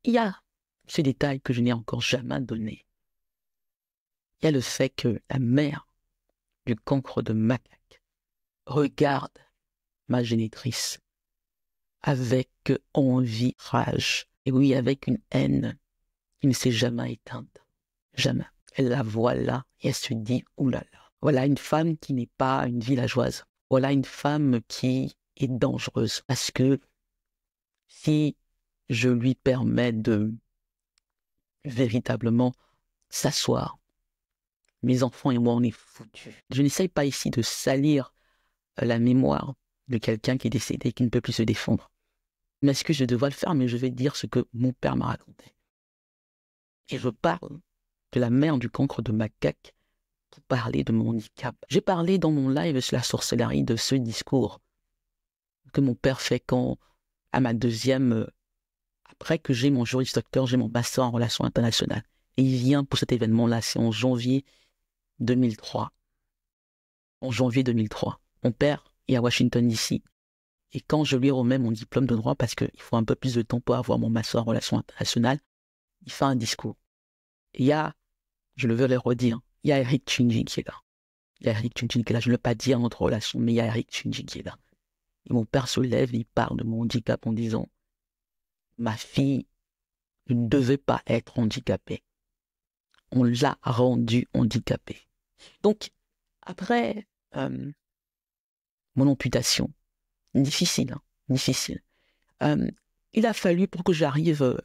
il y a ce détail que je n'ai encore jamais donné. Il y a le fait que la mère du cancre de macaque regarde ma génitrice avec envie, rage, et oui, avec une haine qui ne s'est jamais éteinte. Jamais. Elle la voit là et elle se dit, oulala, voilà une femme qui n'est pas une villageoise. Voilà une femme qui est dangereuse. Parce que si je lui permets de véritablement s'asseoir, mes enfants et moi, on est foutus. Je n'essaye pas ici de salir la mémoire de quelqu'un qui est décédé et qui ne peut plus se défendre. Mais est-ce que je devrais le faire? Mais je vais dire ce que mon père m'a raconté. Et je parle de la mère du cancre de macaque pour parler de mon handicap. J'ai parlé dans mon live sur la sorcellerie de ce discours que mon père fait quand, à ma deuxième, après que j'ai mon Juris Doctor, j'ai mon master en relations internationales. Et il vient pour cet événement-là, c'est en janvier 2003. En janvier 2003. Mon père est à Washington, D.C. Et quand je lui remets mon diplôme de droit, parce qu'il faut un peu plus de temps pour avoir mon master en relations internationales, il fait un discours. Et il y a, je le veux le redire, il y a Eric Chinji qui est là. Il y a Eric Chinji qui est là. Je ne veux pas dire notre relation, mais il y a Eric Chinji qui est là. Et mon père se lève, il parle de mon handicap en disant « Ma fille ne devait pas être handicapée. On l'a rendue handicapée. » Donc, après mon amputation, difficile, difficile, il a fallu pour que j'arrive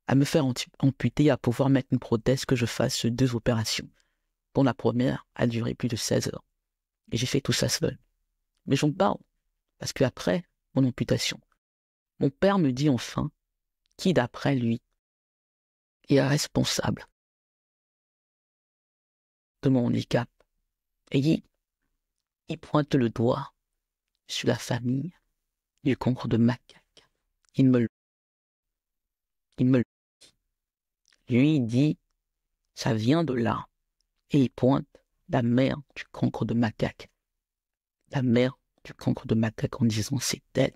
à me faire amputer, à pouvoir mettre une prothèse, que je fasse 2 opérations. Pour la première, a duré plus de 16 heures. Et j'ai fait tout ça seul. Mais j'en parle, parce qu'après mon amputation, mon père me dit enfin qui, d'après lui, est responsable de mon handicap. Et il pointe le doigt sur la famille du cancre de macaque. Il me le dit. Lui, il dit, ça vient de là. Et il pointe la mère du cancre de macaque. La mère du cancre de macaque en disant, c'est elle